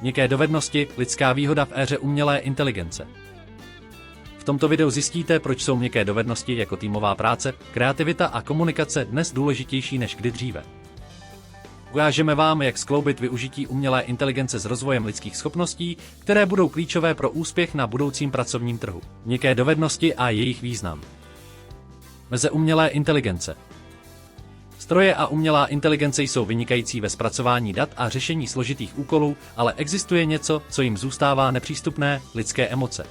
Měkké dovednosti, lidská výhoda v éře umělé inteligence. V tomto videu zjistíte, proč jsou měkké dovednosti jako týmová práce, kreativita a komunikace dnes důležitější než kdy dříve. Ukážeme vám, jak skloubit využití umělé inteligence s rozvojem lidských schopností, které budou klíčové pro úspěch na budoucím pracovním trhu. Měkké dovednosti a jejich význam. Meze umělé inteligence. Stroje a umělá inteligence jsou vynikající ve zpracování dat a řešení složitých úkolů, ale existuje něco, co jim zůstává nepřístupné: lidské emoce.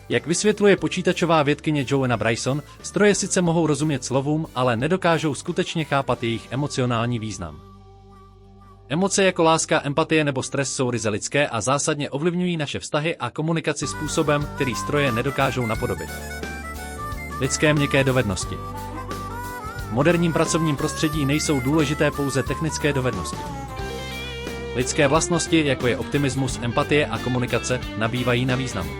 Jak vysvětluje počítačová vědkyně Joanna Bryson, stroje sice mohou rozumět slovům, ale nedokážou skutečně chápat jejich emocionální význam. Emoce jako láska, empatie nebo stres jsou ryze lidské a zásadně ovlivňují naše vztahy a komunikaci způsobem, který stroje nedokážou napodobit. Lidské měkké dovednosti. V moderním pracovním prostředí nejsou důležité pouze technické dovednosti. Lidské vlastnosti, jako je optimismus, empatie a komunikace, nabývají na významu.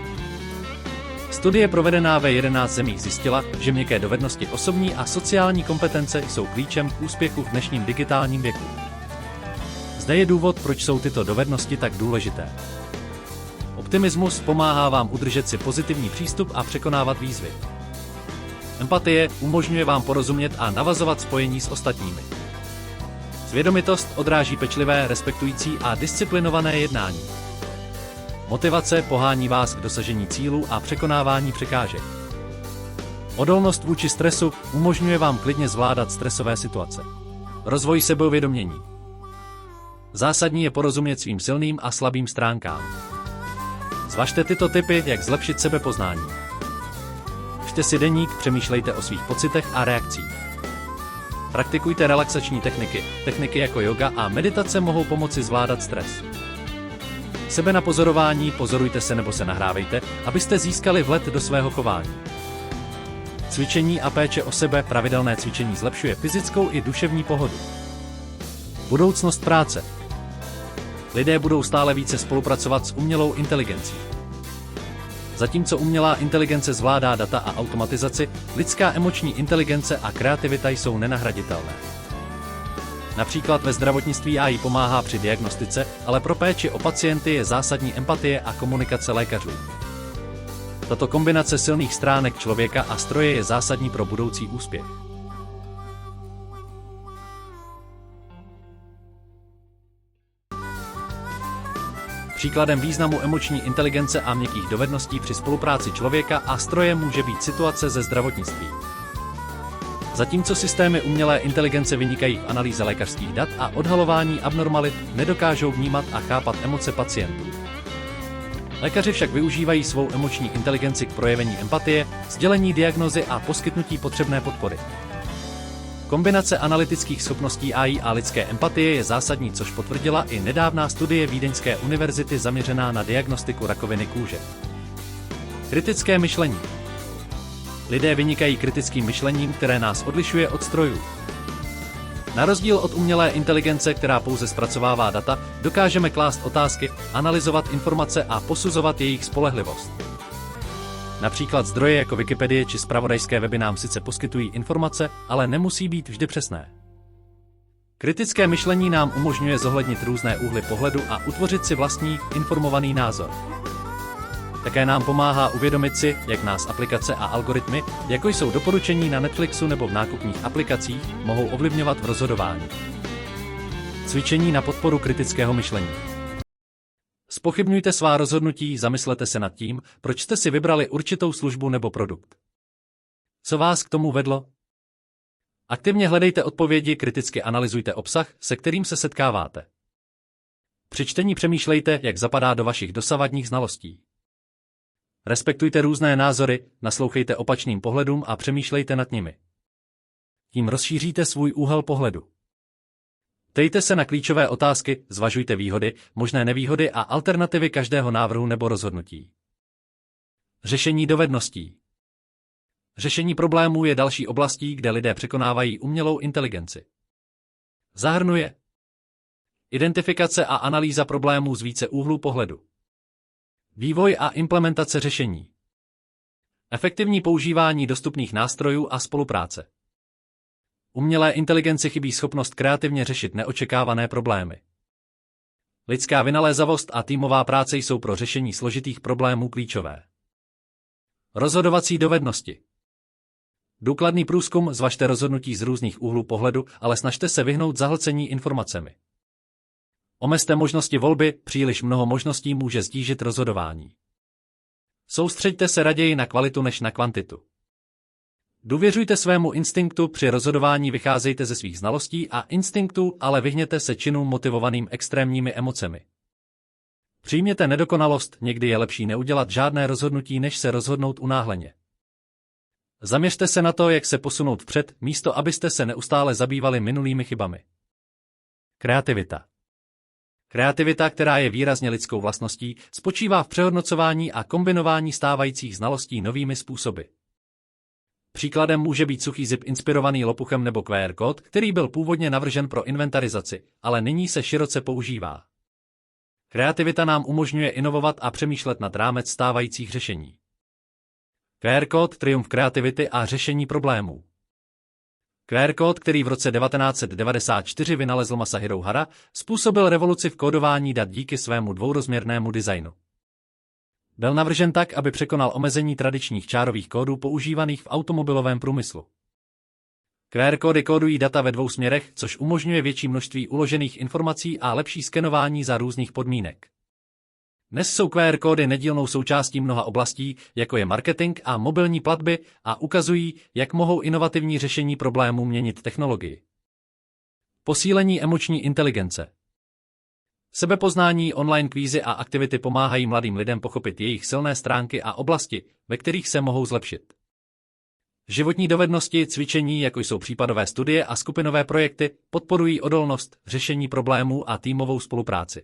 Studie provedená ve 11 zemích zjistila, že měkké dovednosti, osobní a sociální kompetence jsou klíčem k úspěchu v dnešním digitálním věku. Zde je důvod, proč jsou tyto dovednosti tak důležité. Optimismus pomáhá vám udržet si pozitivní přístup a překonávat výzvy. Empatie umožňuje vám porozumět a navazovat spojení s ostatními. Svědomitost odráží pečlivé, respektující a disciplinované jednání. Motivace pohání vás k dosažení cílů a překonávání překážek. Odolnost vůči stresu umožňuje vám klidně zvládat stresové situace. Rozvoj sebeuvědomění. Zásadní je porozumět svým silným a slabým stránkám. Zvažte tyto tipy, jak zlepšit sebepoznání. Pište si deník, přemýšlejte o svých pocitech a reakcích. Praktikujte relaxační techniky. Techniky jako yoga a meditace mohou pomoci zvládat stres. Sebe na pozorování, pozorujte se nebo se nahrávejte, abyste získali vhled do svého chování. Cvičení a péče o sebe, pravidelné cvičení zlepšuje fyzickou i duševní pohodu. Budoucnost práce. Lidé budou stále více spolupracovat s umělou inteligencí. Zatímco umělá inteligence zvládá data a automatizaci, lidská emoční inteligence a kreativita jsou nenahraditelné. Například ve zdravotnictví AI pomáhá při diagnostice, ale pro péči o pacienty je zásadní empatie a komunikace lékařů. Tato kombinace silných stránek člověka a stroje je zásadní pro budoucí úspěch. Příkladem významu emoční inteligence a měkkých dovedností při spolupráci člověka a stroje může být situace ze zdravotnictví. Zatímco systémy umělé inteligence vynikají v analýze lékařských dat a odhalování abnormalit, nedokážou vnímat a chápat emoce pacientů. Lékaři však využívají svou emoční inteligenci k projevení empatie, sdělení diagnózy a poskytnutí potřebné podpory. Kombinace analytických schopností AI a lidské empatie je zásadní, což potvrdila i nedávná studie Vídeňské univerzity zaměřená na diagnostiku rakoviny kůže. Kritické myšlení. Lidé vynikají kritickým myšlením, které nás odlišuje od strojů. Na rozdíl od umělé inteligence, která pouze zpracovává data, dokážeme klást otázky, analyzovat informace a posuzovat jejich spolehlivost. Například zdroje jako Wikipedie či zpravodajské weby nám sice poskytují informace, ale nemusí být vždy přesné. Kritické myšlení nám umožňuje zohlednit různé úhly pohledu a utvořit si vlastní, informovaný názor. Také nám pomáhá uvědomit si, jak nás aplikace a algoritmy, jako jsou doporučení na Netflixu nebo v nákupních aplikacích, mohou ovlivňovat v rozhodování. Cvičení na podporu kritického myšlení. Zpochybňujte svá rozhodnutí, zamyslete se nad tím, proč jste si vybrali určitou službu nebo produkt. Co vás k tomu vedlo? Aktivně hledejte odpovědi, kriticky analyzujte obsah, se kterým se setkáváte. Při čtení přemýšlejte, jak zapadá do vašich dosavadních znalostí. Respektujte různé názory, naslouchejte opačným pohledům a přemýšlejte nad nimi. Tím rozšíříte svůj úhel pohledu. Ptejte se na klíčové otázky, zvažujte výhody, možné nevýhody a alternativy každého návrhu nebo rozhodnutí. Řešení dovedností. Řešení problémů je další oblastí, kde lidé překonávají umělou inteligenci. Zahrnuje identifikace a analýza problémů z více úhlů pohledu. Vývoj a implementace řešení. Efektivní používání dostupných nástrojů a spolupráce. Umělé inteligenci chybí schopnost kreativně řešit neočekávané problémy. Lidská vynalézavost a týmová práce jsou pro řešení složitých problémů klíčové. Rozhodovací dovednosti. Důkladný průzkum, zvažte rozhodnutí z různých úhlů pohledu, ale snažte se vyhnout zahlcení informacemi. Omezte možnosti volby, příliš mnoho možností může ztížit rozhodování. Soustřeďte se raději na kvalitu než na kvantitu. Důvěřujte svému instinktu, při rozhodování vycházejte ze svých znalostí a instinktů, ale vyhněte se činům motivovaným extrémními emocemi. Přijměte nedokonalost, někdy je lepší neudělat žádné rozhodnutí, než se rozhodnout unáhleně. Zaměřte se na to, jak se posunout vpřed, místo abyste se neustále zabývali minulými chybami. Kreativita. Kreativita, která je výrazně lidskou vlastností, spočívá v přehodnocování a kombinování stávajících znalostí novými způsoby. Příkladem může být suchý zip inspirovaný lopuchem nebo QR kód, který byl původně navržen pro inventarizaci, ale nyní se široce používá. Kreativita nám umožňuje inovovat a přemýšlet nad rámec stávajících řešení. QR kód, triumf kreativity a řešení problémů. QR kód, který v roce 1994 vynalezl Masahiro Hara, způsobil revoluci v kódování dat díky svému dvourozměrnému designu. Byl navržen tak, aby překonal omezení tradičních čárových kódů používaných v automobilovém průmyslu. QR kódy kódují data ve dvou směrech, což umožňuje větší množství uložených informací a lepší skenování za různých podmínek. Dnes jsou QR kódy nedílnou součástí mnoha oblastí, jako je marketing a mobilní platby, a ukazují, jak mohou inovativní řešení problémů měnit technologii. Posílení emoční inteligence. Sebepoznání, online kvízy a aktivity pomáhají mladým lidem pochopit jejich silné stránky a oblasti, ve kterých se mohou zlepšit. Životní dovednosti, cvičení, jako jsou případové studie a skupinové projekty, podporují odolnost, řešení problémů a týmovou spolupráci.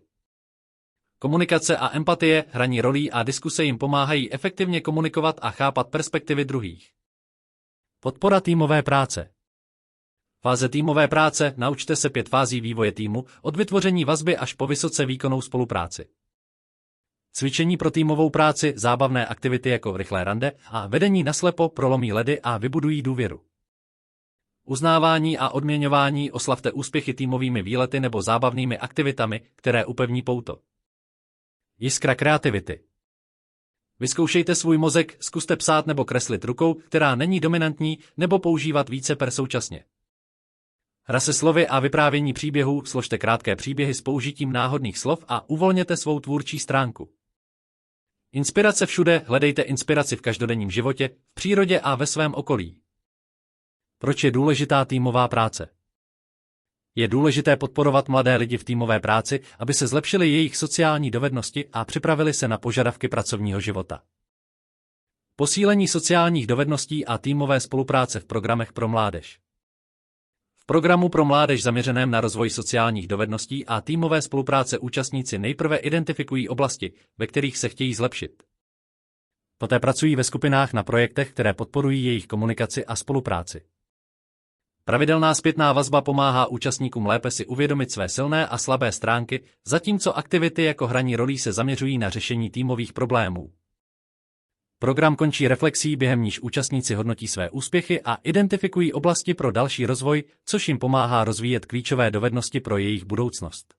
Komunikace a empatie, hraní rolí a diskuse jim pomáhají efektivně komunikovat a chápat perspektivy druhých. Podpora týmové práce. Fáze týmové práce, naučte se 5 fází vývoje týmu, od vytvoření vazby až po vysoce výkonnou spolupráci. Cvičení pro týmovou práci, zábavné aktivity jako rychlé rande a vedení naslepo prolomí ledy a vybudují důvěru. Uznávání a odměňování, oslavte úspěchy týmovými výlety nebo zábavnými aktivitami, které upevní pouto. Jiskra kreativity. Vyzkoušejte svůj mozek, zkuste psát nebo kreslit rukou, která není dominantní, nebo používat více per současně. Hra se slovy a vyprávění příběhů, složte krátké příběhy s použitím náhodných slov a uvolněte svou tvůrčí stránku. Inspirace všude, hledejte inspiraci v každodenním životě, v přírodě a ve svém okolí. Proč je důležitá týmová práce? Je důležité podporovat mladé lidi v týmové práci, aby se zlepšily jejich sociální dovednosti a připravili se na požadavky pracovního života. Posílení sociálních dovedností a týmové spolupráce v programech pro mládež. V programu pro mládež zaměřeném na rozvoj sociálních dovedností a týmové spolupráce účastníci nejprve identifikují oblasti, ve kterých se chtějí zlepšit. Poté pracují ve skupinách na projektech, které podporují jejich komunikaci a spolupráci. Pravidelná zpětná vazba pomáhá účastníkům lépe si uvědomit své silné a slabé stránky, zatímco aktivity jako hraní rolí se zaměřují na řešení týmových problémů. Program končí reflexí, během níž účastníci hodnotí své úspěchy a identifikují oblasti pro další rozvoj, což jim pomáhá rozvíjet klíčové dovednosti pro jejich budoucnost.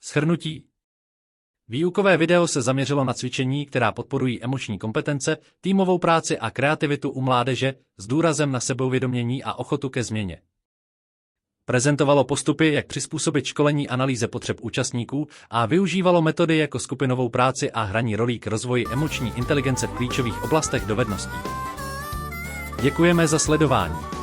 Shrnutí. Výukové video se zaměřilo na cvičení, která podporují emoční kompetence, týmovou práci a kreativitu u mládeže, s důrazem na sebeuvědomění a ochotu ke změně. Prezentovalo postupy, jak přizpůsobit školení analýze potřeb účastníků a využívalo metody jako skupinovou práci a hraní rolí k rozvoji emoční inteligence v klíčových oblastech dovedností. Děkujeme za sledování.